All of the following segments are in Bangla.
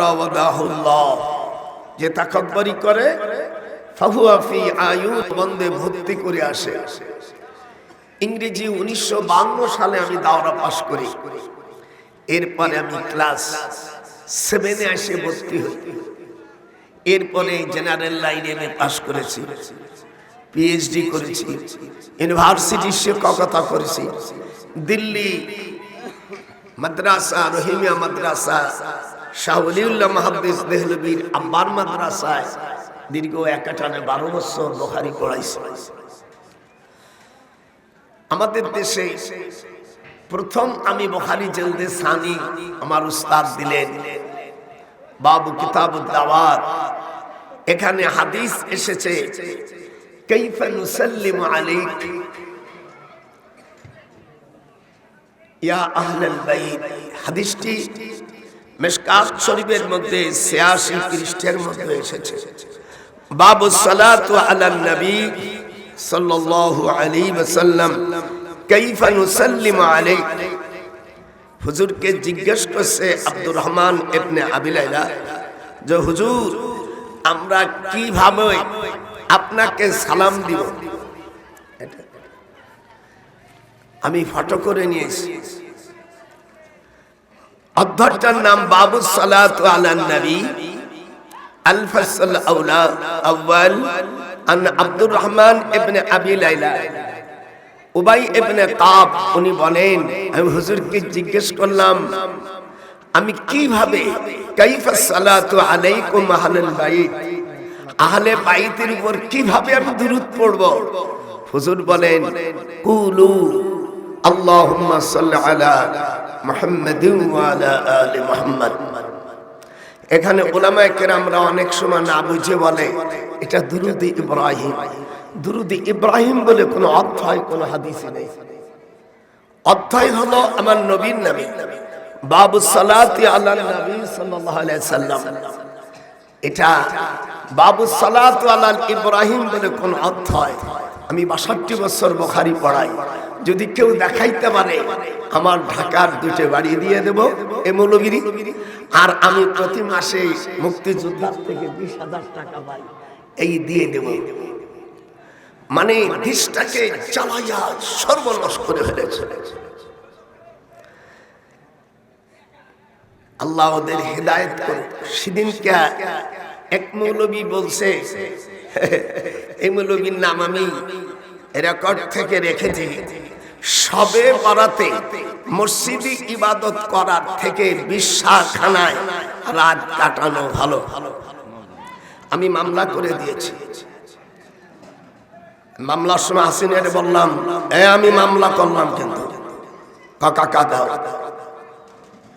তাকাব্বারা ওয়াদাহুল্লাহ, যে তাকাব্বুরি করে ফাহুয়া ফি আয়ুন, বন্দে ভর্তি করে আসে। ইংরেজি 1952 সালে আমি দাওরা পাস করি। এরপরে আমি ক্লাস 7-এ এসে ভর্তি হই। এরপরে জেনারেল লাইনে আমি পাস করেছি, পিএইচডি করেছি, ইউনিভার্সিটির শিক্ষকতা করেছি। দিল্লি মাদ্রাসা, রহিমিয়া মাদ্রাসা, শাহ ওলিউল্লাহ মুহাদ্দিস দেহলভীর আব্বার মাদ্রাসায় দীর্ঘ 12 বছর বুখারী পড়াইছি। আমাদের দেশে প্রথম আমি বুখারী জলদে সানি আমার উস্তাদ দিলেন, বাবু কিতাবুদ দাওয়াত। এখানে হাদিস এসেছে কাইফা নুসাল্লিমু আলাইক ইয়া আহলাল বাইত। হাদিসটি মিশকাত শরীফের মধ্যে 86 পৃষ্ঠার মধ্যে এসেছে। বাবু সালাতু আলান নবী সাল্লাল্লাহু আলাইহি ওয়াসাল্লাম কাইফা নুসাল্লিমু আলাইক। হুজুরকে জিজ্ঞেস করছে আব্দুর রহমান ইবনে আবি লাইলা, যে হুজুর আমরা কিভাবে আপনাকে সালাম দিব। আমি ফটো করে নিয়েছি। অধ্যায়টার নাম বাবু সালাতু আলান নবী আল ফাসল আউলা আউয়াল আন আব্দুর রহমান ইবনে আবি লাইলা। উবাই ইবনে কাব উনি বলেন, আমি হুজুরকে জিজ্ঞেস করলাম আমি কিভাবে কাইফা সালাতু আলাইকুম আহলাল বাইত, আহলে বাইতের উপর কিভাবে আমি দুরূদ পড়ব। হুজুর বলেন কুলু আল্লাহুম্মা সাল্লি আলা মুহাম্মাদিন ওয়া আলা আলি মুহাম্মাদ। এখানে উলামায়ে কেরামরা অনেক সময় না বুঝে বলে এটা দুরূদ ইব্রাহিম। দুরূদ ইব্রাহিম বলে কোনো অধ্যায় কোনো হাদিসে নেই। অধ্যায় হলো আমার নবীর নামে, বাবু সালাতি আলা নবী সাল্লাল্লাহু আলাইহি সাল্লাম। এটা বাবু সালাতু আলা ইব্রাহিম বলে কোন অধ্যায়। আমি 62 বছর বুখারী পড়াই। যদি কেউ দেখাইতে পারে আমার ঢাকার 2টে বাড়ি দিয়ে দেব এ মৌলবীর। আর আমি প্রতি মাসে মুক্তিযোদ্ধার থেকে 20,000 টাকা পাই, এই দিয়ে দেব। মানে দেশটাকে চালাইয়া সর্বনাশ করে ফেলেছে। আল্লাহ ওদের হেদায়েত করুক। সেদিনকে এক মৌলবী বলছে, এই মৌলবীর নাম আমি রেকর্ড থেকে রেখেছি, শবে বরাতে মসজিদে ইবাদত করার থেকে বিশ্বাসখানায় রাত কাটানো ভালো। আমি মামলা করে দিয়েছি। মামলার সময় হাসিনের বললাম, আমি মামলা করলাম, কিন্তু কাকা দাও।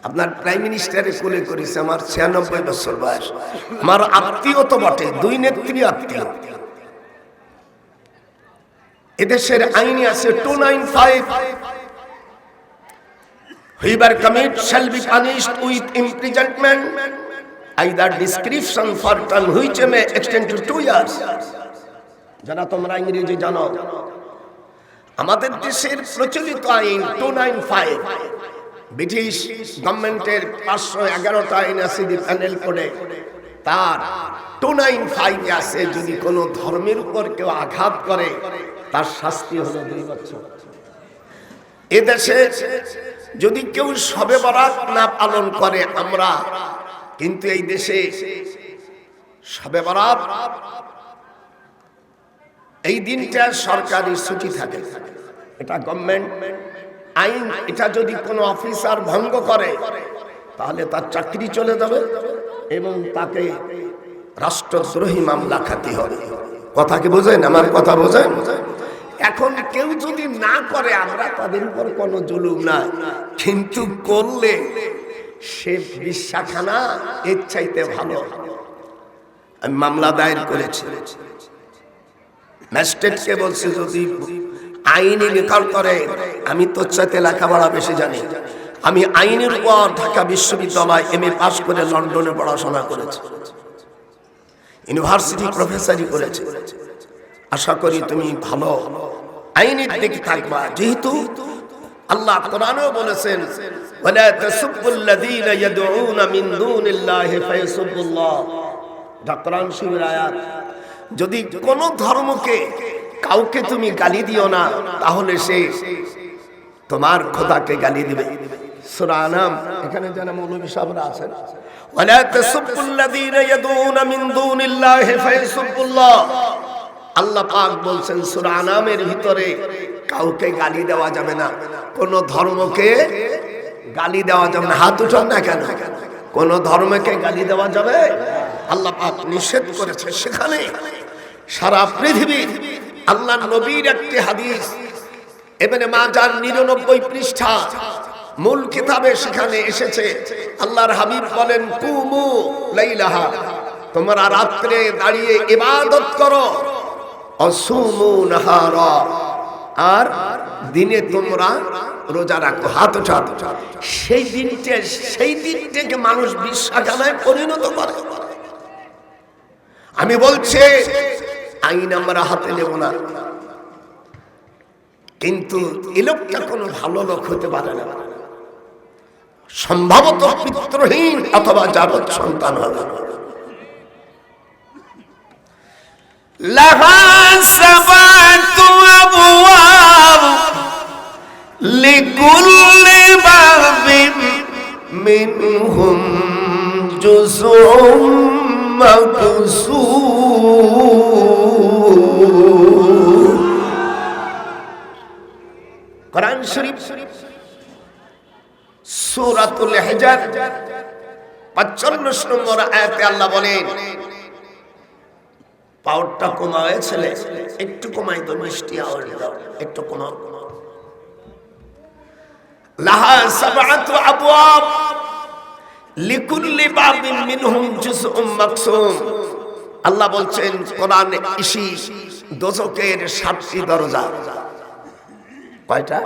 আপনার প্রাইম মিনিস্টারের কোলে করেছে, আমার 96 বছর বয়স, আমার আত্মীয় তো বটে, 2 নেত্রী আত্মীয়। এদেশের আইনে আছে 295, whoever commit shall be punished with imprisonment, either description for term which may extend to 2 years. যারা তোমরা ইংরেজি জানো, আমাদের দেশের প্রচলিত আইন 295, ব্রিটিশ গভর্নমেন্টের 511টা আইন আছে প্যানেল কোডে, তার 295 আছে যদি কোনো ধর্মের উপর কেউ আঘাত করে তার শাস্তি হলো 2 বছর। এদেশে যদি কেউ শবে বরাত না পালন করে আমরা, কিন্তু এই দেশে শবে বরাত এই দিনটা সরকারি ছুটি থাকে, এটা গভর্নমেন্ট আইন। এটা যদি কোনো অফিসার ভঙ্গ করে তাহলে তার চাকরি চলে যাবে এবং তাকে রাষ্ট্রদ্রোহী মামলা খেতে হবে। কথা কি বোঝেন? আমার কথা বোঝেন? এখন কেউ যদি না করে আমরা তাদের উপর কোনো জুলুম না, কিন্তু করলে সে বিশ্বাখানা এর চাইতে ভালো। আমি মামলা দায়ের করেছি, ম্যাজিস্ট্রেটকে বলছি যদি আইনি নিকাল করে, আমি তোর চাইতে লেখাপড়া বেশি জানি, আমি আইনের উপর ঢাকা বিশ্ববিদ্যালয় MA পাস করে লন্ডনে পড়াশোনা করেছি, ইউনিভার্সিটি প্রফেসরি করেছি। আশা করি তুমি ভালো আইনের দিকে থাকবা, যেহেতু আল্লাহ কোরআনেও বলেছেন ওয়ালা তাসুবুল্লাযীনা ইয়াদউনা মিন দুনিল্লাহি ফায়াসুবুল্লাহ। এটা কোরআন শরীফের আয়াত। যদি কোন ধর্মকে কাউকে তুমি গালি দিও না, তাহলে সে তোমার খোদাকে গালি দিবে। সূরা আনাম, এখানে যারা মৌলভী সাহেবরা আছেন, ওয়ালা তাসুবুল্লাযীনা ইয়াদউনা মিন দুনিল্লাহি ফায়াসুবুল্লাহ। আল্লাহ পাক বলছেন সূরা আনামের ভিতরে কাউকে গালি দেওয়া যাবে না, কোন ধর্মকে গালি দেওয়া যাবে না। হাত উঠান না কেন? কোন ধর্মকে গালি দেওয়া যাবে? আল্লাহ পাক নিষেধ করেছে। সেখানে সারা পৃথিবীর আল্লাহ নবীর একটি হাদিস, ইবনে মাজাহ 99 পৃষ্ঠা মূল কিতাবে সেখানে এসেছে। আল্লাহর হাবিব বলেন, কুমু লাইলাহা, তোমরা রাত্রে দাঁড়িয়ে ইবাদত করো, অসুমু নাহারা, আর দিনে তোমরা রোজা রাখো। হাত উঠাও। সেই দিনটাকে মানুষ বিশ্বাসখানায় পরিণত করে। আমি বলছি আইন আমরা হাতে নেব না, কিন্তু এ লোকটা কোনো ভালো লোক হতে পারে না, সম্ভবত পিতৃহীন অথবা যাবৎ সন্তান হবে। লাহা সাবাতু আবওয়াব লিকুল্লি বাবিন মিনহুম জুজউম মাকসুম। কোরআন শরীফ সূরাতুল হিজর 45 নম্বর আয়াতে আল্লাহ বলেন, পাওয়ারটা কমায় ছেলে, একটু কমাই তো, মিষ্টি আওয়াজ দাও, একটু কমাও। লাহা সাবআতু আবওয়াব লিকুল্লি বাবিন মিনহুম জুজউম মাকসুম। আল্লাহ বলছেন কোরআনে, ইসি দোজখের 7টি দরজা। কয়টা?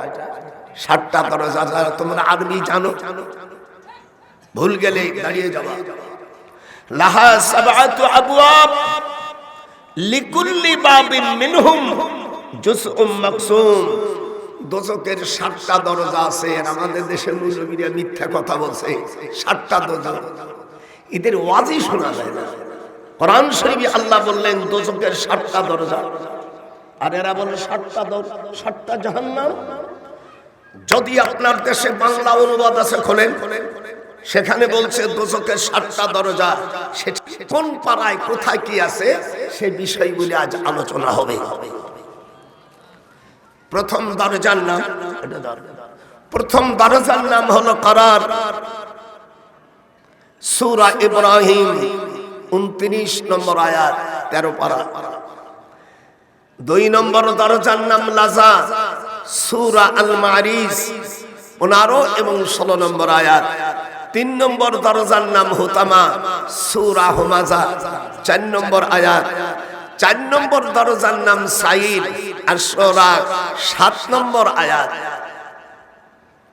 7টা দরজা। যারা তোমরা আরবি জানো, ভুল গেলে দাঁড়িয়ে যাবা। লাহা সাবআতু আবওয়াব লিকুল্লি বাবিন মিনহুম জুজউম মাকসুম। দোজখের 7টা দরজা আছে। আর আমাদের দেশের মুসলমানরা মিথ্যা কথা বলছে, 7টা দরজা। এদের ওয়াজই শোনা যায় না। কোরআন শরীফে আল্লাহ বললেন দোজখের 7টা দরজা, আর এরা বলে 7টা জাহান্নাম। যদি আপনার দেশে বাংলা অনুবাদ আছে খোলেন, সেখানে বলছে দোজখের 7টা দরজা। কোন পাড়ায় কোথায় কি আছে সেই বিষয়গুলি আজ আলোচনা হবে। প্রথম দরজার নাম হলো করার। সূরা ইব্রাহিম 29 নম্বর আয়াত, 13 পারা। 2 নম্বর দরজার নাম লাজা, সূরা আল মারিজ 15 এবং 16 নম্বর আয়াত। 3 নম্বর দরজার নাম হুতামা, সূরা হুমাজা 4 নম্বর আয়াত। 4 নম্বর দরজার নাম সাইদ, আশ-শুরা 7 নম্বর আয়াত।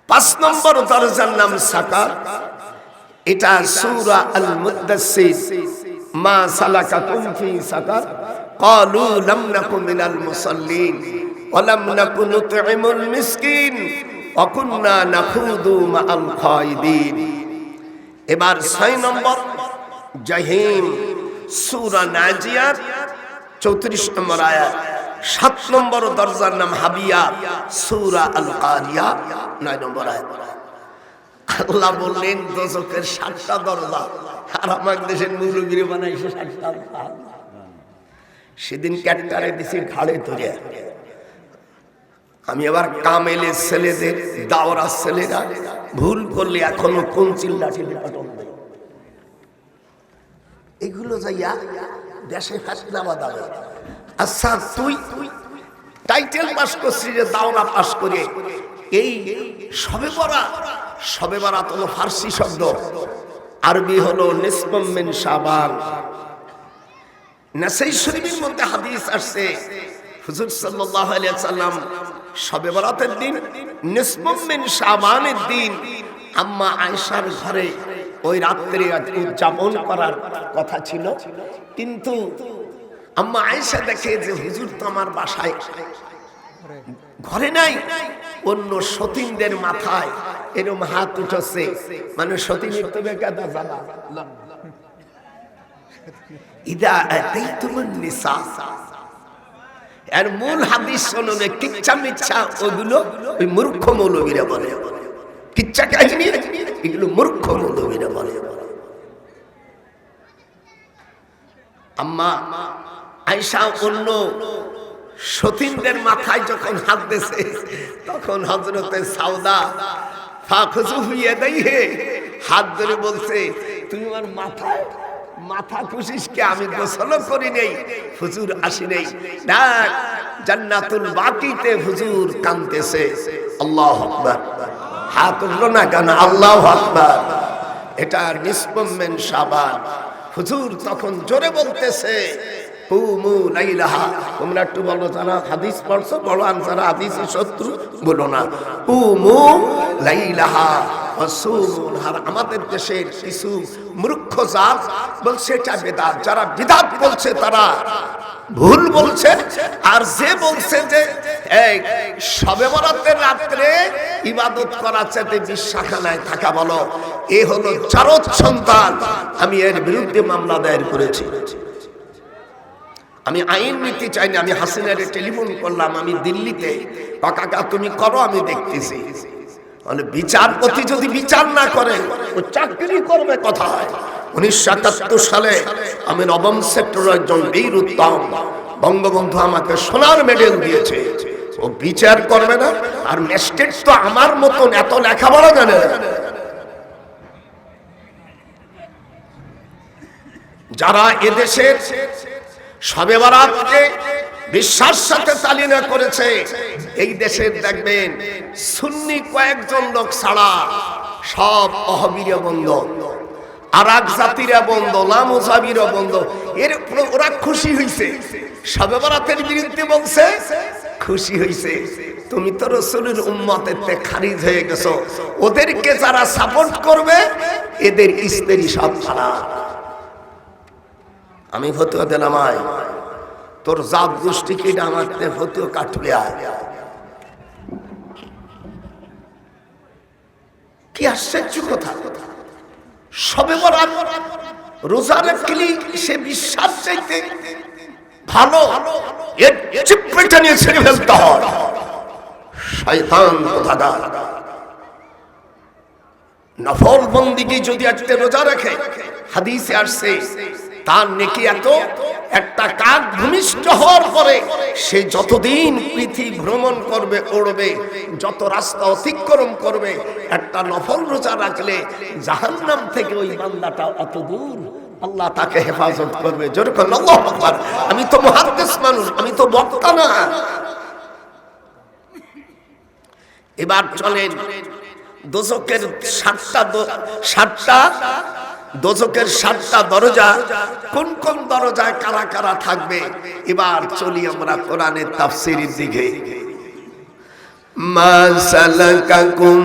5 নম্বর দরজার নাম সাকার, এটা সূরা আল মুদ্দাসসির। মা সালাকাকুম ফি সাকার ক্বালু লাম নাকু মিনাল মুসাল্লিন ওয়া লাম নাকু নুতঈমুল মিসকিন ওয়া কুননা নাখুদু মাআল খায়িদিন। এবার 6 নম্বর জাহিম, সূরা নাজিয়াত 34 নম্বর আয়াত। 7 নম্বর দরজার নাম হাবিয়া, সূরা আল কারিয়া 9 নম্বর আয়াত। আল্লাহ বললেন দোজখের 7টা দরজা, আর আমার দেশের মৌলবীরে বানাইছে 7টা। সেদিন ক্যাটারে দিছি ঘাড়ে ধরে। আমি আবার কামেলের ছেলেদের, দাওরা ছেলেরা ভুল করলে এখনো কোন চিল্লা চিল্লি পাঠন দেয়। এগুলো যাইয়া দেশে ফেতনা বাঁধাবে। আচ্ছা, তুই টাইটেল পাস করছিস, দাওরা পাস করে, এই শবে বরাত হলো ফার্সি শব্দ, আরবি হলো নিসফুম মিন শাবান। নাসাই শরীফের মধ্যে হাদিস আসছে, হুজুর সাল্লাল্লাহু আলাইহি ওয়াসাল্লাম শবে বরাতের দিন, নিসফুম মিন শাবানের দিন আম্মা আয়েশার ঘরে ওই রাত্রে উদযাপন করার কথা ছিল। কিন্তু আম্মা আয়েশা দেখে যে হুজুর তো আমার বাসায় ঘরে নাই, অন্য সতীনদের মাথায় এরকম হাত উঠছে, মানে সতী মৃত্যু বেকাদা জানা ইদা আতাইতুমুন নিসা। এর মূল হাদিস শুনুনে কিচ্ছা মিচ্ছা ওগুলো ওই মূর্খ মৌলবীরা বলে, কিচ্ছা কাহিনী এগুলো মূর্খ মৌলবীরা বলে। আম্মা আয়েশা অন্য সতীনদের মাথায় যখন হাত দিয়েছে তখন হযরতে সাউদা ফাখুযু ইয়াদাইহি হাত ধরে বলছে, তুমি আমার মাথা খুশিস কে? আমি গোসল করি নেই, হুজুর আসি নেই। না, জান্নাতুল বাকিতে হুজুর কাঁদতেছে। আল্লাহু আকবার। হাত উঠলো না কেন? আল্লাহু আকবার। এটা নিসফুম মিন শাবান। হুজুর তখন জোরে বলতেছে, কুমু লাইলাহা। তোমরা একটু বলো, যারা হাদিস পড়ছো বলো, আর যারা হাদিসের শত্রু বলো না। কুমু লাইলাহা ওয়াসুমুন। আর আমাদের দেশের কিছু মূর্খ জাত বলছে এটা বিদআত। যারা বিদআত বলছে তারা ভুল বলছে, আর যে বলছে যে এই শবে বরাতের রাত্রে ইবাদত করার চাইতে বিশ্বাখানায় থাকা বলো, এ হলো জারদ সন্তান। আমি এর বিরুদ্ধে মামলা দায়ের করেছি। আমি আইন নিতে চাই না। আমি হাসিনারে টেলিফোন করলাম, আমি দিল্লিতে, কাকা তুমি করো, আমি দেখতেছি। মানে বিচারপতি যদি বিচার না করে ও চাকরি করবে কোথায়? 1971 সালে আমি নবম সেক্টরের একজন বীর উত্তম, বঙ্গবন্ধু আমাকে সোনার মেডেল দিয়েছে। ও বিচার করবে না? আর ম্যাজিস্ট্রেট তো আমার মতন এত লেখাপড়া জানে না। যারা এদেশের শবে বরাতকে বিশ্বাস সাথে চালিনা করেছে, এই দেশের দেখবেন সুন্নি কয়েকজন লোক ছাড়া সব ওয়াহাবিরা বন্ধ, আরাক জাতিরা বন্ধ, লামুজাবিরা বন্ধ। এর ওরা খুশি হইছে, শবে বরাতের বিরুদ্ধে বলছে, খুশি হইছে। তুমি তো রাসূলের উম্মতের তে খারিজ হয়ে গেছো। ওদেরকে যারা সাপোর্ট করবে এদের স্ত্রী সব ছাড়া। আমি ফতোয়া দিলাম, আয় তোর জাত গোষ্ঠীকে আমার ফতোয়া কাটবে। আয়, কি আশ্চর্য কথা! শবে বরাত রোজা রাখলি সে বিশ্বাস চাইতে ভালো, এর চিপটা নিয়ে ছেড়ে ফেলতে হয়। শয়তান কোথাকার! নফল বন্দিগি যদি আজকে রোজা রাখে, হাদিসে আসছে তার নেকি এত, একটা কাক ভূমিষ্ঠ হওয়ার পরে সে যতদিন পৃথিবী ভ্রমণ করবে, উড়বে, যত রাস্তা অতিক্রম করবে, একটা নফল রোজা রাখলে জাহান্নাম থেকে ওই বান্দাটা অত দূর, আল্লাহ তাকে হেফাজত করবে। যেরকম আল্লাহু আকবার। আমি তো মুহাদ্দিস মানুষ, আমি তো বক্তা না। এবার চলেন দোজখের 7টা দরজা, কোন কোন দরজায় কারা কারা থাকবে। এবার চলি আমরা কোরআনের তাফসীরের দিকে। মা সালাকাকুম,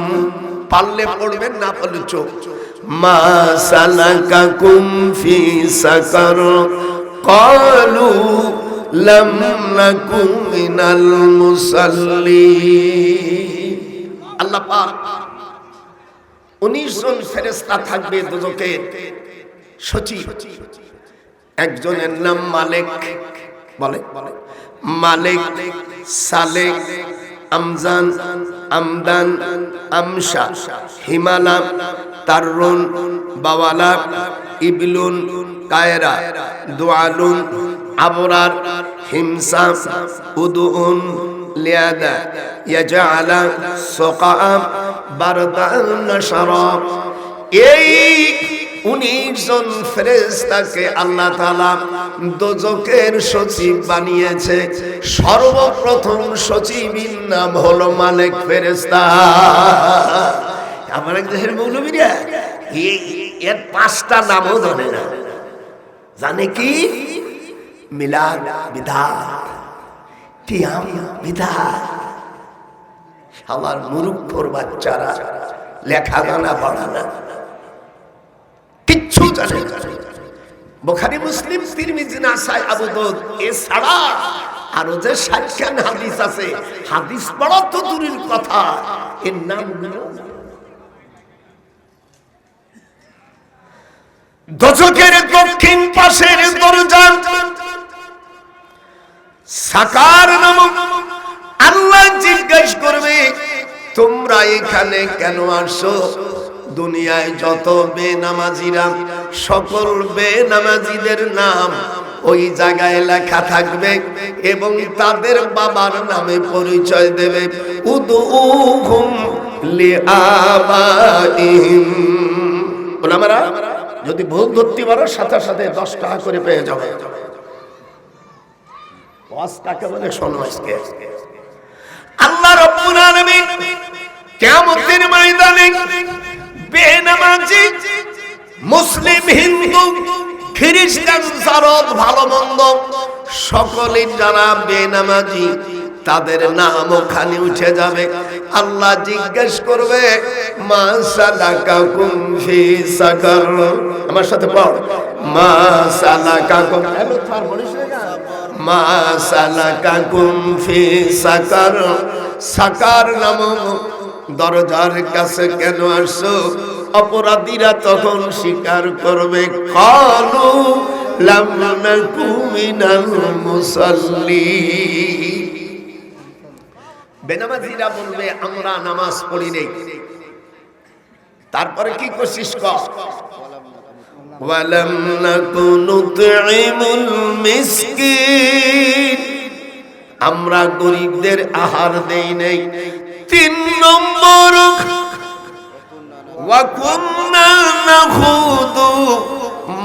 পারলে পড়বেন, না পারলে চোখ। মা সালাকাকুম ফি সাকার ক্বালু লাম নাকু মিনাল মুসাল্লিন। আল্লাহ পাক 19 জন ফেরেশতা থাকবে দোজখের সচিব। একজনের নাম মালিক, বলে মালিক, সালেক, আমজান, আমদান, আমশা, হিমালা, তাররুন, বাওয়ালা, ইবলুন, কায়রা, দুআলুন, আবরার, হিমসা, উদুন, লিয়াদা, ইয়াজআলা, সুকা, বারদান, শারাব। এই 19 জন ফেরেশতাকে আল্লাহ তাআলা দোজখের সচিব বানিয়েছে। সর্বপ্রথম সচিবের নাম হলো মালিক ফেরেশতা। আমার দেশের মৌলবীরা এর 5টা নামও জানে না। জানে কি? মিলাদ বিদআত, কিয়াম বিদআত। আমার মুরুব্বর বাচ্চারা লেখা জানা পড়া না, কিচ্ছু জানে না। বুখারী, মুসলিম, তিরমিজি, নাসাই, আবু দাউদ এছাড়া আরো যে 60 হাদিস আছে, হাদিস পড়া তো দূরের কথা, এর নামগুলো দোজখের দক্ষিণ পাশের দরজা সাকার নামক আল্লাহ জিজ্ঞেস করবে তোমরা এখানে কেন আসছো? দুনিয়ায় যত বেনামাজিরা সকল বেনামাজিদের নাম ওই জায়গায় লেখা থাকবে এবং তাদের বাবার নামে পরিচয় দেবে। উদউহুম লিআবাইহিম। ওলামারা যদি ভুল ধরতে পারো সাথে সাথে 10 টাকা করে পেয়ে যাবে। 10 টাকা বলে শোনো আজকে আল্লাহ রাব্বুল আলামিন কিয়ামতের ময়দানে বেনামাজি মুসলিম হিন্দু খ্রিস্টান জারদ ভালো মন্দ সকলে যারা বেনামাজি তাদের নাম ওখানে উঠে যাবে। আল্লাহ জিজ্ঞেস করবে মা সালাকাকুম ফি সাকার। আমার সাথে পড়, মা সালাকাকুম, মা সালাকাকুম ফি সাকার। সাকার নামক দরজার কাছে কেন আসছো? অপরাধীরা তখন স্বীকার করবে ক্বালু লাম নাকু মিনাল মুসাল্লিন। বেনামাজিরা বলবে আমরা নামাজ পড়ি নাই। তারপরে কি করছিস? ওয়ালাম নাকু নুতঈমুল মিসকিন, আমরা গরিবদের আহার দেই নাই। 3 নম্বর ওয়া কুন্না নাখুদু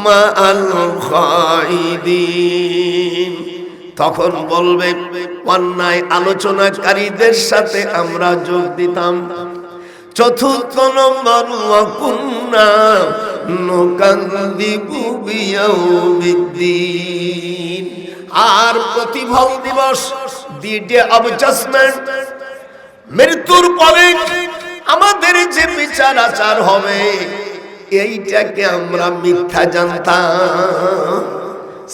মাআল খাইদিন, তখন বলবে অন্যায় আলোচনাকারীদের সাথে আমরা যোগ দিতাম। 4 নম্বর ওয়া কুন্না নুকাযযিবু বিয়াউমিদ্দিন, আর প্রতিফল দিবস, দি ডে অফ জাজমেন্ট, মৃত্যুর পরে আমাদের যে বিচার আচার হবে এইটাকে আমরা মিথ্যা জানতাম।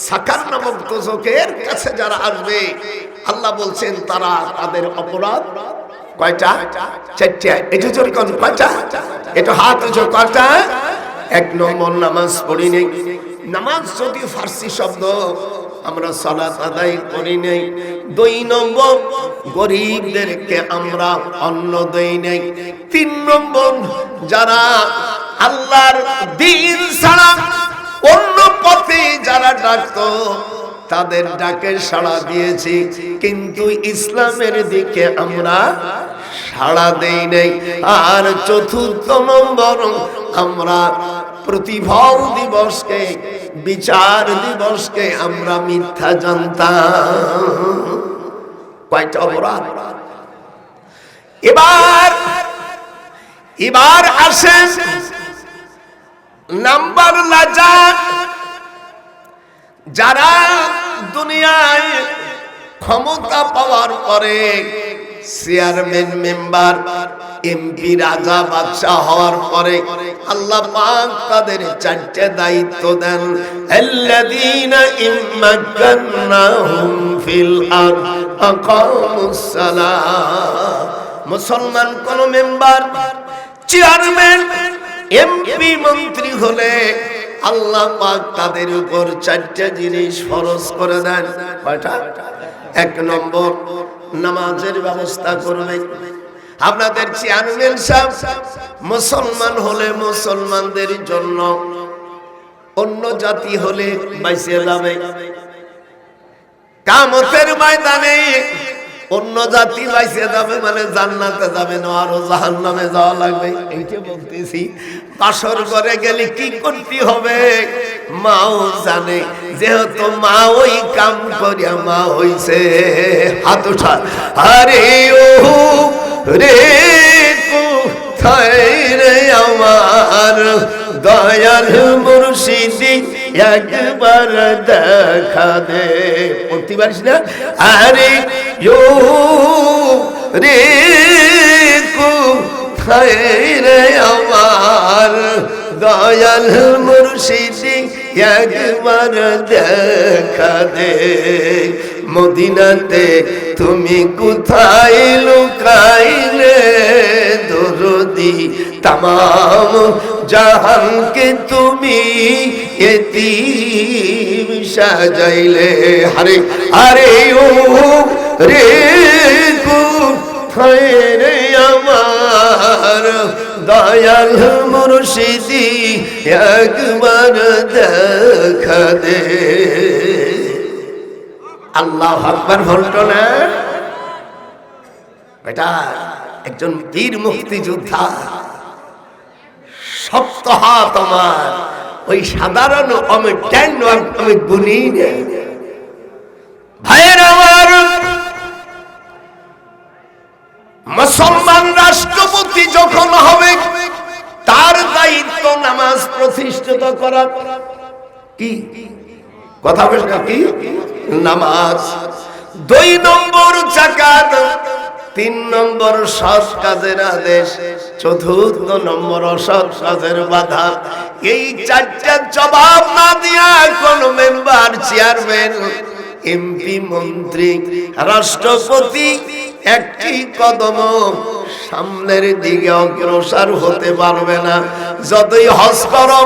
সাকার নামক দোজখের কাছে যারা আসবে আল্লাহ বলছেন তারা তাদের অপরাধ কয়টা? 4টা। এটা জোরে কোন কয়টা? এটা হাত উঁচু কয়টা? 1 নম্বর নামাজ পড়ি নাই। নামাজ যদি ফার্সি শব্দ, আমরা সালাত আদায় করি নাই। 2 নম্বর গরিবদেরকে আমরা অন্ন দেই নাই। 3 নম্বর যারা আল্লাহর দ্বীন ছাড়া অন্য পথে যারা ডাকতো তাদের ডাকে সাড়া দিয়েছি, কিন্তু ইসলামের দিকে আমরা সাড়া দেই নাই। আর 4 নম্বর আমরা প্রতিফল দিবসকে, বিচার দিবসকে আমরা মিথ্যা জানতাম। কয়টা অপরাধ? এবার আসে নাম্বার লাজা। যারা দুনিয়ায় ক্ষমতা পাওয়ার পরে চেয়ারম্যান, মেম্বার, এমপি, রাজা, বাদশা হওয়ার পরে আল্লাহ পাক তাদের 4টে দায়িত্ব দেন। আল্লাযীনা ইম্মাক্কান্নাহুম ফিল আরদ আকামুস সালাহ। মুসলমান কোন মেম্বার, চেয়ারম্যান, এমপি, মন্ত্রী হলে আল্লাহ পাক তাদের উপর 4টে জিনিস ফরজ করে দেন। কয়টা? 1 নম্বর নামাজের ব্যবস্থা করবে। আপনাদের চেয়ারম্যান সাহেব মুসলমান হলে মুসলমানদের জন্য, অন্য জাতি হলে বাইসে যাবে। কিয়ামতের ময়দানে অন্য জাতি বাইসে যাবে মানে জান্নাতে যাবে না, আরো জাহান্নামে যাওয়া লাগবে। এইটা বলতেছি। বাসর ঘরে গেলে কি করতে হবে মাও জানে, যেহেতু মা ওই কাম করিয়া মা হইছে। হাত উঠা। আরে ও রে কোথায় রে আমার দয়াল মুর্শিদি, একবার দেখা দে। পড়তে পারিস না? আরে ও রে কোথায় রে আমার দয়াল মুর্শিদি, একবার দেখা দে। মদিনাতে তুমি কোথায় লুকাইলে দরদি, তামাম জাহানকে তুমি এতিম সাজাইলে হারে আরে ও রে কোথায় রে আমার দয়াল মুর্শিদি একবার দেখা দে। আল্লাহু আকবার বলতো না বেটা? একজন বীর মুক্তিযোদ্ধা, শক্ত হাত আমার, ওই সাধারণ আমি গুনি ভাইয়ের আমার। মুসলমান রাষ্ট্রপতি যখন হবে তার দায়িত্ব নামাজ প্রতিষ্ঠিত করা। কি কথা বলছে? কি নামাজ। 2 নম্বর যাকাত, 3 নম্বর সৎ কাজের আদেশ, 4র্থ নম্বর অসৎ কাজের বাধা। এই 4টা জবাব না দিয়া কোন মেম্বার, চেয়ারম্যান, এমপি, মন্ত্রী, রাষ্ট্রপতি একটি কদম সামনের দিকে অগ্রসর হতে পারবে না। যতই হজ করো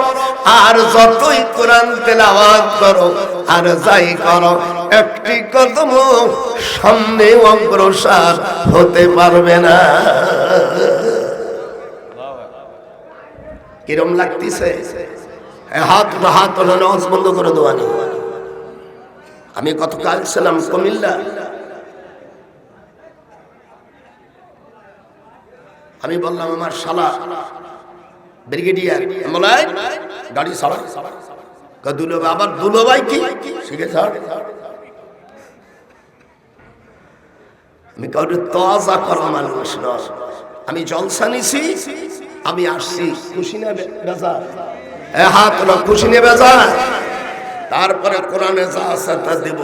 আর যতই কোরআন তেলাওয়াত করো আর যাই করো, একটি কদম সামনে অগ্রসর হতে পারবে না। কিরম লাগতেছে? হাত হলো নামাজ বন্ধ করে দেওয়ানি। আমি গতকাল ছিলাম কুমিল্লা। আমি বললাম আমার শালা ব্রিগেডিয়ার মোলাই গাড়ি সারা দুলোভাই। আবার দুলোভাই কি শিখে ছাড়। আমি কাউকে তাজা করা মানুষ নয়। আমি জলসা নিছি, আমি আসছি খুশি না বেজার? হাত হলো খুশি না বেজার? তারপরে কোরআনে যা আছে তা দেব।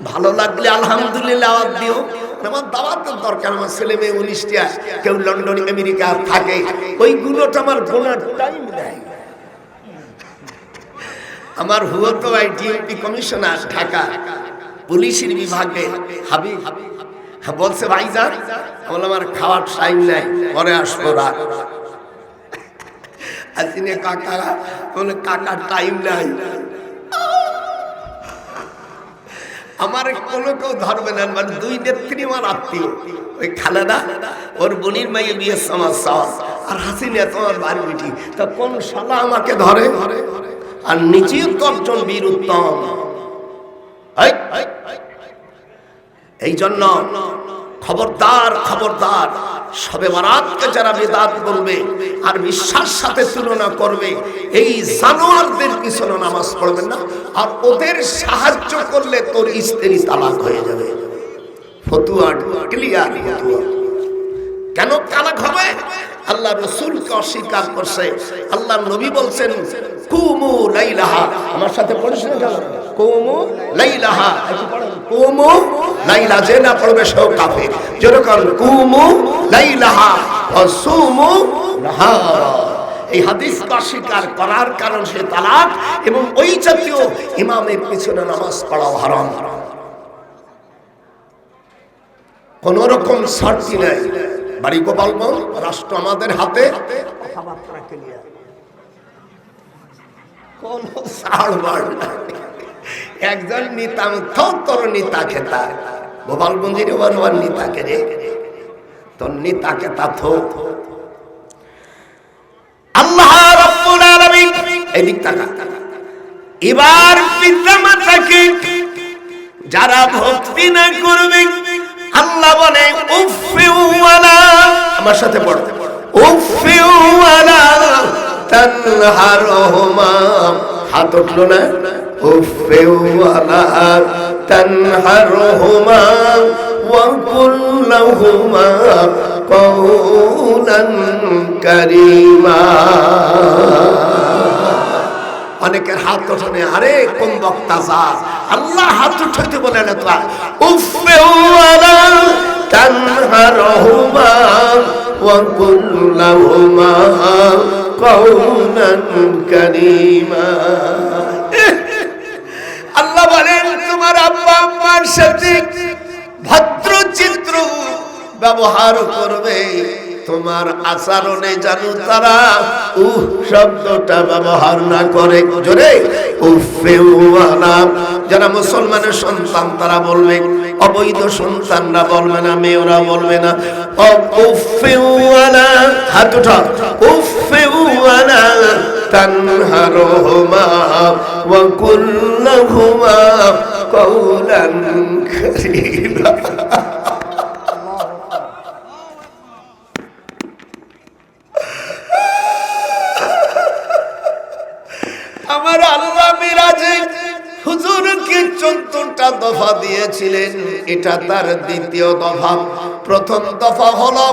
ভালো লাগলে আলহামদুলিল্লাহ আওয়াজ দিও। আমার দাওয়াতের দরকার। আমার ছেলে মেয়ে 19টা, কেউ লন্ডন আমেরিকা থাকে, ওইগুলোটা আমার গোনার টাইম নাই। আমার হুয়তো আইটিএমপি কমিশনার ঢাকা পুলিশের বিভাগে হাবিব বলছে ভাইজান আমার খাওয়ার টাইম নাই, পরে আসবো রাত। আসিনে কাকা বলে কাকার টাইম নাই। আমার কোনো কেউ ধরবে না। মানে 2 নেত্রী আমার আত্মীয়, ওই খালেদা ওর বোনের মাইয়ে বিয়ে সমস্যা, আর হাসিনা তোমার বাড়ি বেটি। তা কোন শালা আমাকে ধরে? আর নিজেও তো একজন বীর উত্তম। এই জন্য খবরদার খবরদার, শবে বরাতকে যারা বিদআত বলবে আর বিশ্বাস সাথে তুলনা করবে, এই জানোয়ারদের পিছনে নামাজ পড়বেন না। আর ওদের সাহায্য করলে তোর স্ত্রী তালাক হয়ে যাবে। ফতুয়া ক্লিয়ার। ফতুয়া কেন তালাক হবে? আল্লাহ রাসূলকে অস্বীকার করছে। আল্লাহ নবী বলছেন কুমু লাইলাহা। আমার সাথে পড়িস না কেন? কুমু লাইলাহা। কুমু লাইলা, যে না পড়বে সেও কাফের। যেরকম কুমু লাইলাহা ওয়াসুমু নাহারা। এই হাদিস অস্বীকার করার কারণ সে তালাক এবং ওই জাতীয় ইমামের পিছনে নামাজ পড়াও হারাম। কোন রকম ছাড়তি নাই। বাড়ি গোপালগঞ্জ, রাষ্ট্র আমাদের হাতে, কথাবার্তা ক্লিয়ার, কোন ছাড়বাড় নাই। একজন নেতা তোর নেতা খেতা গোপালগঞ্জের ওর নেতাকে রে, তোর নেতা খেতা থো। আল্লাহ রাব্বুল আলামিন এদিক তাকা। এবার পিতামাতাকে যারা ভক্তি না করবে, আল্লাহ বলে উফফি ওয়ালা, আমার সাথে পড়ো, উফফি ওয়ালা তানহারহুমা। হাত উঠলো না? উফফি ওয়ালা তানহারহুমা ওয়া কুল লাহুমা কওলান কারীমা। অনেকের হাত ওঠে, আরে কোন বক্তা যা, আল্লাহ হাত উঠাইতে বলে না তো। উফফি ওয়ালা তানহারহুমা ওয়া কুল লাহুমা কওলান কারীমা। আল্লাহ বলেন তোমার আব্বা আম্মার সাথে ভদ্র চিত্র ব্যবহার করবে, তোমার আচরণে জানো তারা শব্দটা ব্যবহার না করে। জোরে উফেওয়ালা যারা মুসলমানের সন্তান তারা বলবে, অবৈধ সন্তানরা বলবে না, মেয়েরা বলবে না। উফেওয়ালা হাত উঠা, উফেওয়ালা তানহারহুমা ওয়া কুল্লাহুমা কওলান কারীমা। আমার আল্লাহ মিরাজে হুজুরকে 14টা দফা দিয়েছিলেন, এটা তার দ্বিতীয় দফা। প্রথম দফা হলো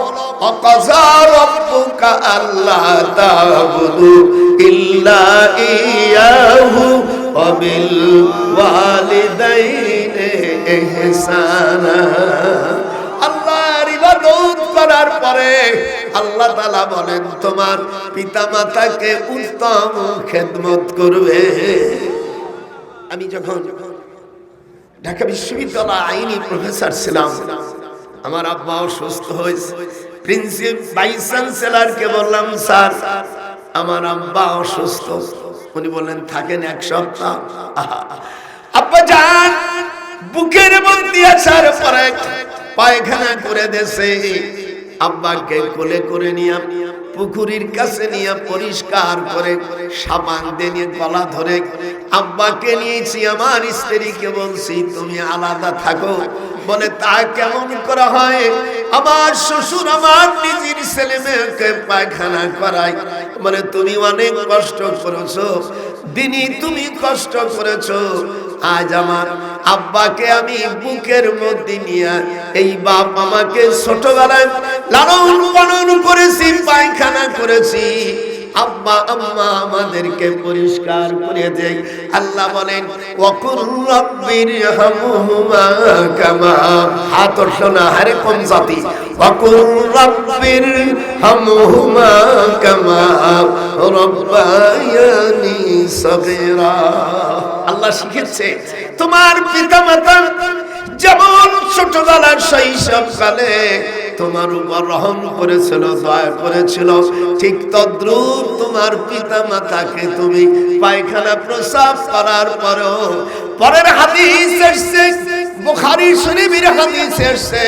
অকাযা রাব্বুকা আল্লা তা'বুদু ইল্লা ইয়াহু ওয়া বিল ওয়ালিদাইনি ইহসানা। আল্লাহর ইবাদত করার পরে আল্লাহ তাআলা বলেন তোমার পিতামাতাকে উত্তম খেদমত করবে। আমি যখন ঢাকা বিশ্ববিদ্যালয়ে আইনি প্রফেসর ছিলাম, আমার আব্বা অসুস্থ হয়েছে। প্রিন্সিপাল ভাইস চ্যান্সেলরকে বললাম, স্যার আমার আব্বা অসুস্থ। উনি বললেন থাকেন 1 সপ্তাহ। আব্বা যান বুকের মধ্যে আসার পরে পায়খানা করে দেশে। আব্বাকে কোলে করে নিয়ে পুকুরের কাছে নিয়ে পরিষ্কার করে সাবান দিয়ে গলা ধরে আব্বাকে নিয়েছি। আমার স্ত্রীকে বলছি তুমি আলাদা থাকো। বলে তা কেমন করা হয়? আমার শ্বশুর আমার নিজের ছেলে মেয়েকে পায়খানা করায়। মানে তুমি অনেক কষ্ট করেছো, দিনই তুমি কষ্ট করেছো। আজ আমার আব্বাকে আমি বুকের মধ্যে নিয়ে, এই বাপ আমাকে ছোটবেলায় লালন পালন করেছি, পায়খানা করেছি, আব্বা আম্মা আমাদেরকে পরিষ্কার করে দেয়। আল্লাহ বলেন ওয়াকুর রাব্বিরহামহুমা কামা, হাত শোনা হারে কোন জাতি, ওয়াকুর রাব্বিরহামহুমা কামা রাব্বায়ানি সগীরা। আল্লাহ শিখিয়েছে তোমার পিতামাতা যেমন ছোটবেলার শৈশবকালে তোমার উপর রহম করেছিল, দয়া করেছিল, ঠিক তদ্রূপ তোমার পিতামাতাকে তুমি পায়খানা প্রস্রাব করার পরেও। পরের হাদিস এসেছে, বুখারী শরীফের হাদিস এসেছে,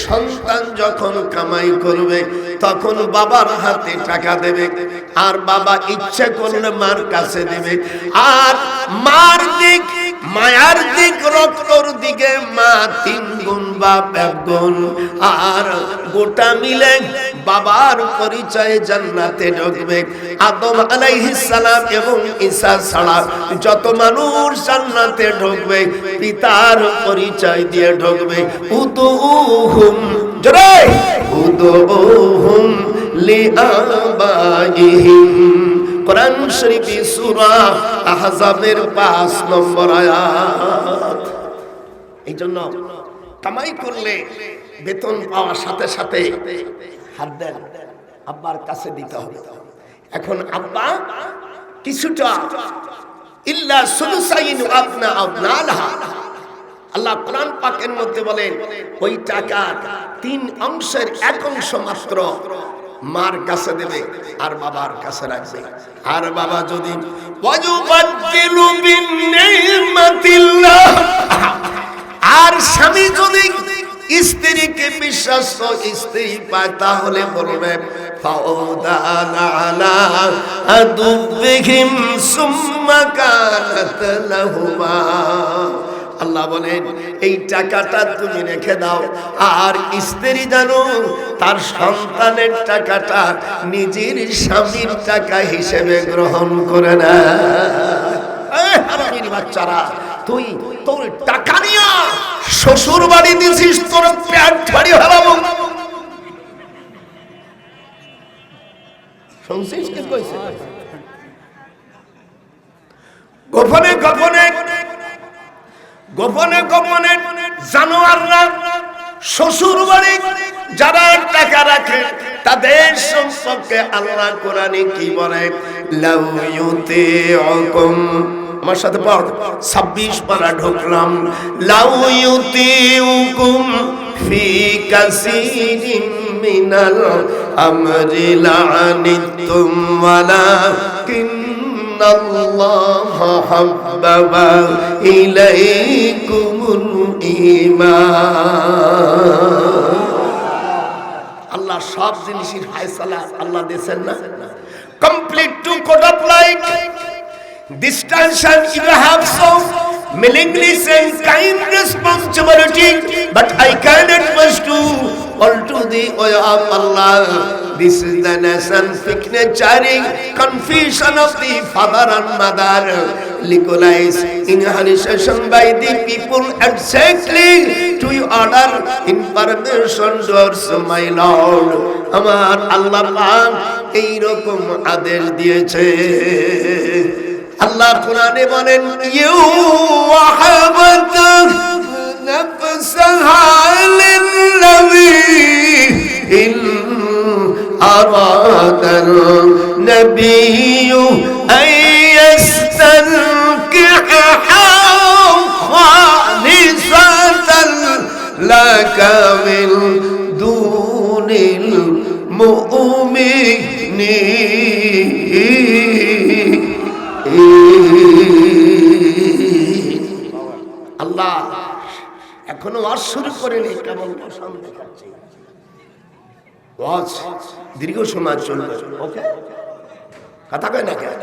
সন্তান যখন কামাই করবে তখন বাবার হাতে টাকা দেবে, আর বাবা ইচ্ছে করলে মার কাছে দেবে। আর মার দিক, মায়ার দিক, রক্তর দিকে মা 3 গুণ, বাপ 1 গুণ। আর গোটা মিলে বাবার পরিচয়ে জান্নাতে ঢুকবে। আদম আলাইহিস সালাম এবং ঈসা ছাড়া যত মানুষ জান্নাতে ঢুকবে পিতার পরিচয় দিয়ে ঢুকবে। উদুহুম জোরে উদুহুম লিআবাইহিম। কোরআন শরীফ সূরা আহজাবের 5 নম্বর আয়াত। এইজন্য কামাই করলে বেতন পাওয়ার সাথে সাথে হাত দেন, আব্বার কাছে দিতে হবে। এখন আব্বা কিছুটা ইল্লা সুলুসাইন আপনা আবনালহা, আল্লাহ কোরআন পাকের মধ্যে বলেন ওই টাকা 3 অংশের 1 অংশ মাত্র মার কাছে দেবে আর বাবার কাছে রাখবে। আর বাবা যদি ওয়াজুবাদদিলু বিনিমাতিল্লাহ, আর স্বামী যদি স্ত্রীকে বিশ্বাস্ত স্ত্রী পায় তাহলে বলবে ফাউদানা আলা আদুবিহিম সুম্মা কানাত লাহুমা। আল্লাহ বলেন এই টাকাটা তুমি রেখে দাও, আর স্ত্রী জানো তার সন্তানের টাকাটা নিজের স্বামীর টাকা হিসেবে গ্রহণ করে না। হারামির বাচ্চারা, তুই তোর টাকা নিয়া শ্বশুর বাড়ি দিছিস, তোর পেট ফাড়ি হারাবো। শুনছিস কি কইছে? গোপনে গোপনে গোপনে গোপনে জানোয়াররা শ্বশুর বাড়ি যারা টাকা রাখে তাদের সম্পর্কে আল্লাহ কোরআনে কি বলে? লাউ ইউতিউকুম আমার সাথে পড় 26 পারা ঢুকলাম লাউ ইউতিউকুম ফি কাসীরিম মিনাল আমরি লাআনিতুম ওয়ালাকিন্নাল্লাহা হাব্বাবা ইলাইকুমুল ঈমান। আল্লাহ সব জিনিসের ফয়সালা আল্লাহ দিয়েছেন না, complete two code of life. This tension you have so meaningless and kind responsibility, but I cannot push to all to the way of Allah. This is the nation signature confession of the father and mother, legalized inhalation by the people exactly to order in permission towards my Lord. আমার আল্লাহ পাক এই রকম আদেশ দিয়েছে। আল্লাহ কোরআনে বলেন ইউ ওয়াহাবাত নাফসাহা লিল্লাযী ইন আরাদান নাবিয়্যু আইয়াস্তানকিহা খালিসাতান লাকা মিন দুনিল মুমিনিন। আল্লাহ এখনো ওয়াজ শুরু করেনি, কেবল বসান দেখাচ্ছি। ওয়াজ দীর্ঘ সময় চলবে, ওকে কথা কয় না কেন?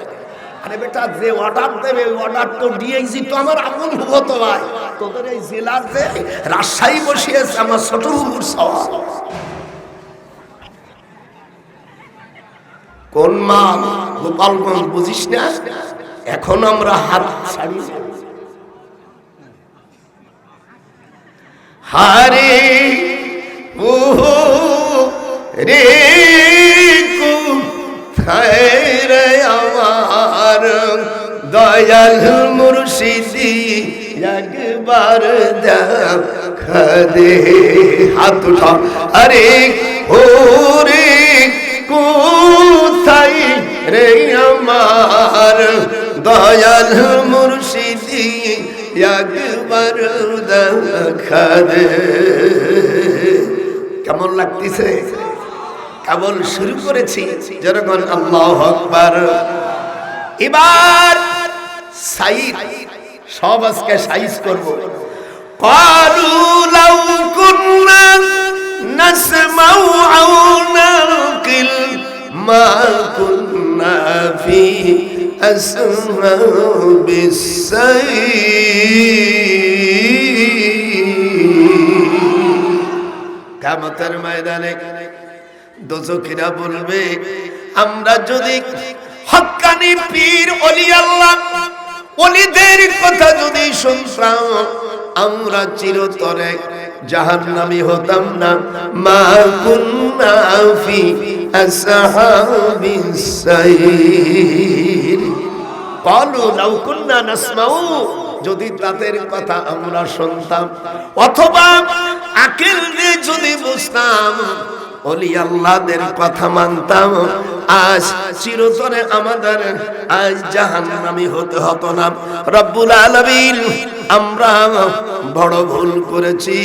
আরে বেটা যে অর্ডার দেবে অর্ডার তো দিয়েছি তো আমার আপন হতো ভাই, তোদের এই জেলার যে রাজশাহী বসিয়েছে আমার ছোট হুজুর সওয়াল। কোন মাল গোপালগঞ্জ বুঝিস না? এখন আমরা হাত ছাড়ি হারে ও রে রে আমার দয়াল মুর্শিদি একবার দেখা দে। হাত উঠা আরে ও রে কোথায় রে আমার দয়াল মুর্শিদি একবার দেখা দে। কেমন লাগতেছে? কেবল শুরু করেছি, যেরকম আল্লাহু আকবার। এবার সাইদ সব আজকে সাইজ করব। ক্বালু লাউ কুন্না নাসমাউ আও নাকিল মা কুন্না ফি আসহাবিস সাইর। কিয়ামতের ময়দানে দোজখীরা বলবে আমরা যদি হক্কানি পীর ওলি আল্লাহ ওলিদের কথা যদি শুনতাম আমরা চিরতরে জাহান্নামী হতাম না। মা কুন্না ফি আসহাবিস সাইর। ক্বালু লাউ কুন্না নাসমাউ, যদি তাদের কথা আমরা শুনতাম অথবা আকল দিয়ে যদি বুঝতাম ওলি আল্লাহদের কথা মানতাম, আজ চিরতরে আমাদের আজ জাহান্নামী হতে হতো না। রব্বুল আলামিন আমরা বড় ভুল করেছি,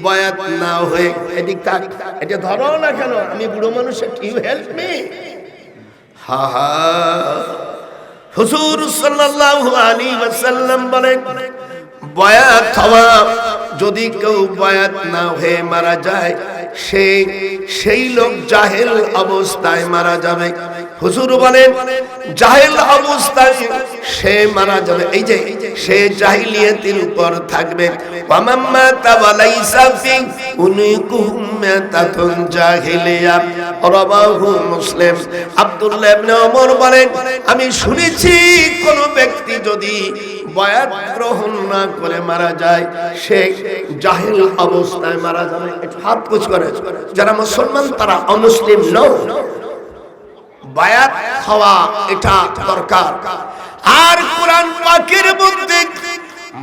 বয়াত না হয়ে এদিক তাক এটা ধরো না কেন, আমি বুড়ো মানুষ, ইউ হেল্প মি। হা হা হুজুর সাল্লাল্লাহু আলাইহি ওয়াসাল্লাম বলেন বয়াত হওয়া, যদি কেউ বয়াত না হয়ে মারা যায় সেই লোক জাহেল অবস্থায় মারা যাবে। হুজুর বলেন জাহেল অবস্থায় সে মারা যাবে, এই যে সে জাহিলিয়াতের উপর থাকবে। ওয়ামাম্মা তাওয়ালাইসা ফি উনিকুম মাতাতুন জাহিলিয়া, রাওয়াহু মুসলিম। আব্দুল্লাহ ইবনে ওমর বলেন আমি শুনেছি কোন ব্যক্তি যদি বয়াত গ্রহণ না করে মারা যায় সে জাহিল অবস্থায় মারা যাবে। হাত কুচ করে যারা মুসলমান তারা অমুসলিম নও, বায়াত হওয়া এটা দরকার। আর কোরআন পাকের মধ্যে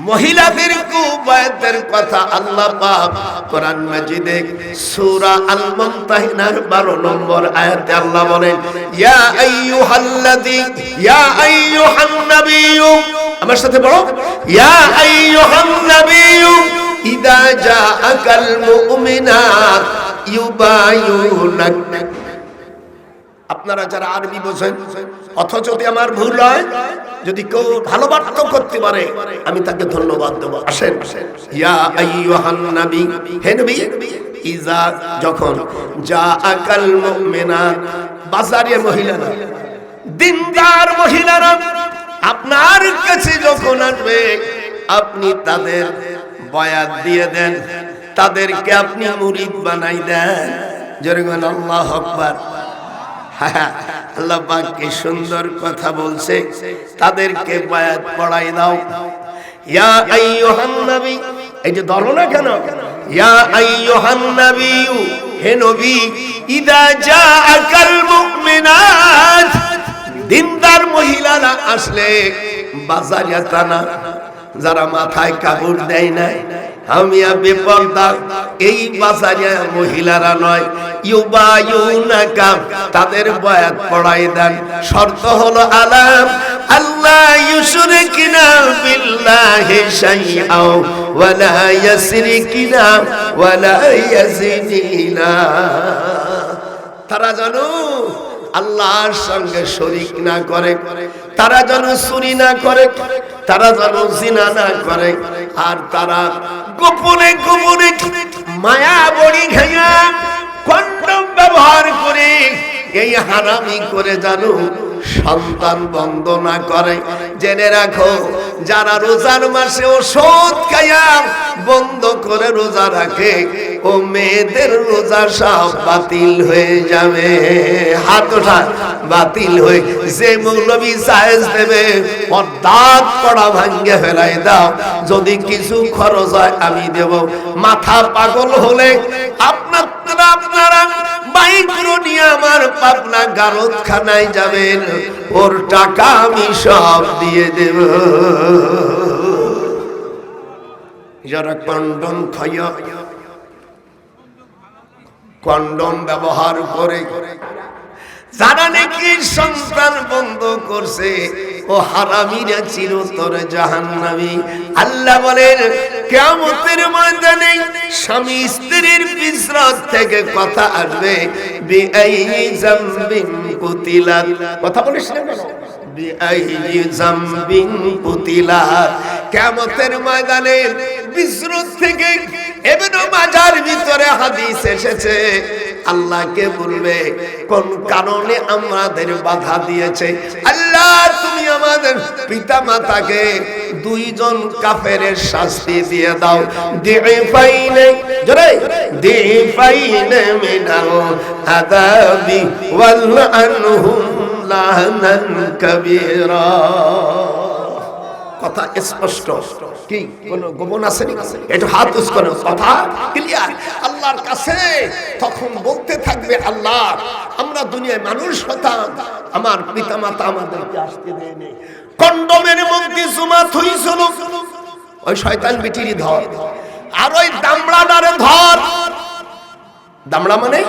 মহিলাদেরকে বায়াতের কথা আল্লাহ পাক কোরআন মাজিদে সূরা আল মুমতাহিনার 12 নম্বর আয়াতে আল্লাহ বলেন, ইয়া আইয়ুহান নাবিয়্যু, আমার সাথে বলো, ইয়া আইয়ুহান নাবিয়্যু ইযা জাআকাল মুমিনাত ইউবায়ুনাক। আপনারা যারা আরবি বোঝেন, অথচ যদি আমার ভুল হয়, যদি কেউ ভালো বার্তা করতে পারে, আমি তাকে ধন্যবাদ দেব। আসেন, ইয়া আইয়ুহান নবী, হে নবী, ইজা, যখন, জাআকাল মুমিনাত, বাজারের মহিলারা, দিনদার মহিলারা আপনার কাছে যখন আসবে, আপনি তাদের বায়াত দিয়ে দেন, তাদেরকে আপনি মুরিদ বানাই দেন। জোরে বলেন আল্লাহু আকবার। আল্লাহ পাক কি সুন্দর কথা বলছে, তাদেরকে বায়াত পড়াই দাও। ইয়া আইয়ুহান নবী, এই যে ধরো না কেন, ইয়া আইয়ুহান নবী, হে নবী, ইযা জাআকাল মুমিনাত, দিনদার মহিলারা আসলে, বাজারিয়াতা না, যারা মাথায় কাপড় দেয় না, হামিয়া বেপরদা, এই বাজারিয়া মহিলারা নয়, ইউবায়ুনাকা, তাদের বায়াত পড়াই দেন। শর্ত হলো আলাম আল্লাহ ইউশরিকিনা বিল্লাহি শাইআ ওয়া লা ইয়াসরিকিনা ওয়া লা ইয়াজিনিনা, তারা জানো আল্লাহর সঙ্গে শরীক না করে, তারা যেন চুরি না করে, তারা যেন জিনা না করে, আর তারা গোপনে গোপনে মায়া বড়ি খাইয়া কন্ডম ব্যবহার করে এই হারামি করে জানো সন্তান বন্ধ না করে। জেনে রাখো, যারা রোজার মাসে ওষুধ খাইয়া বন্ধ করে রোজা রাখে, ও মেয়েদের রোজা সব বাতিল হয়ে যাবে। হাত ওঠা, বাতিল হয়ে, যে মৌলবী জায়েজ দেবে ওর দাঁত পড়া ভাঙ্গে ফেলাই দাও, যদি কিছু খরচ হয় আমি দেব। মাথা পাগল হলে আপনারা বাইক নিয়ে আমার পাবনা গারদখানায় যাবেন, ওর টাকা আমি সব দিয়ে দেব। যারা কন্ডম খাইয়া, কন্ডম ব্যবহার করে, যারা নাকি সন্তান বন্ধ করছে, ও হারামিরা চিরতরে জাহান্নামী। আল্লাহ বলেন, কিয়ামতের ময়দানে স্বামী স্ত্রীর বিসরাত থেকে কথা আসবে, বিআইয়ি যামবিন কুতিলাত, কথা বলিস না কেন, বিআইয়ি যামবিন কুতিলাত। কিয়ামতের ময়দানে বিসরাত থেকে ইবনে মাজার ভিতরে হাদিস এসেছে, আল্লাহকে বলবে, কোন কারণে আমাদের বাধা দিয়েছে আল্লাহ, তুমি আমাদের পিতা মাতাকে দুইজন কাফেরের শাস্তি দিয়ে দাও। দিফাইনে, জোরে, দিফাইনে মিনাল আযাবি ওয়াল আনহুম লানান কাবীরা। কথা স্পষ্ট, কি কোনো গোপন আছে নাকি? একটু হাত উঁচু করো, কথা ক্লিয়ার। আল্লাহর কাছে তখন বলতে থাকবে, আল্লাহ, আমরা দুনিয়ায় মানুষ হতাম, আমার পিতা মাতা আমাদেরকে আসতে দেয়নি, কন্ডমের মধ্যে জুমাত হইছিল, ওই শয়তান বিটিরই ধর, আর ওই দামড়াটারে ধর, দামড়া মানে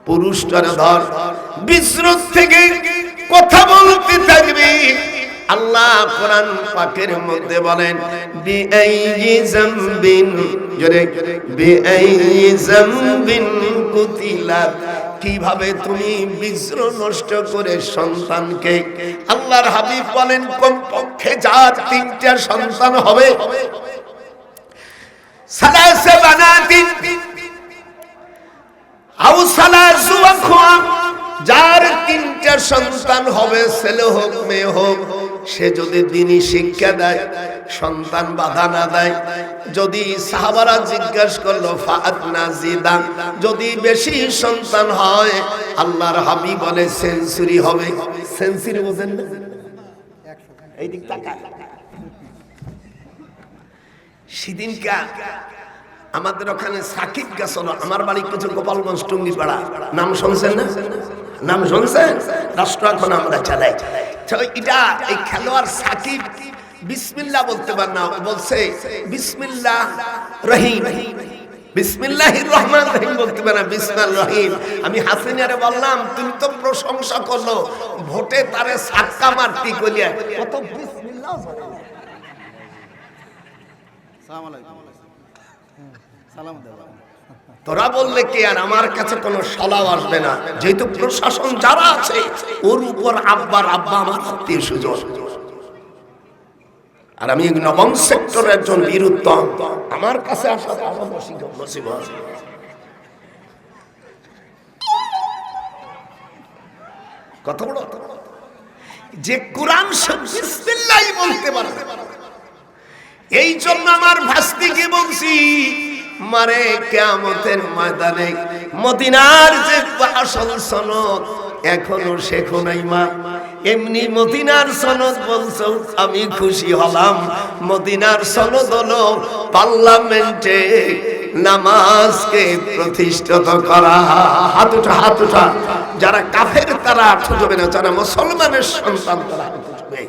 পুরুষটারে ধর, বিসরত থেকে কথা বলতে থাকবি। আল্লাহ কোরআন পাকের মধ্যে বলেন, বিআইয়ি যামবিন, জোরে, বিআইয়ি যামবিন কুতিলাত, কিভাবে তুমি বীর্য নষ্ট করে সন্তানকে। আল্লাহর হাবিব বলেন, কমপক্ষে যার 3টা সন্তান হবে, সালাসা বানাতিন আও সালাসু আখওয়া, যার 3টা সন্তান হবে, ছেলে হোক মেয়ে হোক, সে যদি দ্বীনি শিক্ষা দেয়, সন্তান বাধা না দেয়, যদি সাহাবারা জিজ্ঞাসা করলো ফাআতনা জিদা, যদি বেশি সন্তান হয়, আল্লাহর হাবিব বলে সেঞ্চুরি হবে। সেঞ্চুরি বোঝেন না? এই দিক তাকা, সেদিনকা আমাদের ওখানে সাকিব গেছিল, আমার বাড়ি কিছু গোপালগঞ্জ টুঙ্গিপাড়া, নাম শুনছেন না? নাম শুনছেন? রাষ্ট্র এখন আমরা চালাই। এটা এই খেলোয়াড় সাকিব বিসমিল্লাহ বলতে পারে না, বলছে বিসমিল্লাহ রহিম, বিসমিল্লাহির রহমান রহিম বলতে পারে না, বিসমিল্লাহির রহিম। আমি হাসিনারে বললাম তুমি তো প্রশংসা করলো, ভোটে তারে সাক্কা মারতি কইয়া কত বিসমিল্লাহ বলে। সালাম আলাইকুম, সালাম দেবা। তোরা বললে কি আর আমার কাছে কোনো সালাও আসবে না, যেহেতু প্রশাসন যারা আছে ওর উপর আব্বার আব্বা আমার আত্মীয় স্বজন, আর আমি নবম সেক্টরের একজন বীরুত্তম, আমার কাছে আসা আমার মুসিবত। কত বড় যে কোরআন বিসমিল্লাহ বলতে পারে। এই জন্য আমার ভাস্তিকে বলছি, মারে কিয়ামতের ময়দানে মদিনার যে আসল সনদ এখনো শেখো নাই মা, এমনি মদিনার সনদ বলছো, আমি খুশি হলাম। মদিনার সনদ হলো পার্লামেন্টে নামাজকে প্রতিষ্ঠিত করা। হাত উঠা, হাত উঠা। যারা কাফের তারা ঠুকবে না, যারা মুসলমানের সন্তান তারা ঠুকবে।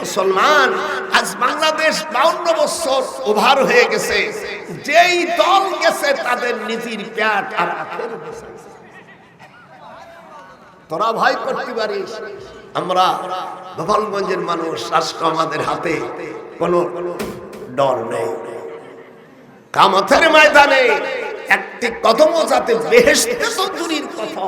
মুসলমান আজ বাংলাদেশ 52 বছর ওভার হয়ে গেছে, যেই দল গেছে তাদের নিজের পেট আর আখের গেছে। তোরা ভয় করতে পারিস, আমরা গোপালগঞ্জের মানুষ, রাষ্ট্র আমাদের হাতে, কোনো ডর নেই। কিয়ামতের ময়দানে একটি কদমও যাতে বেহেশতে তো দূরের কথা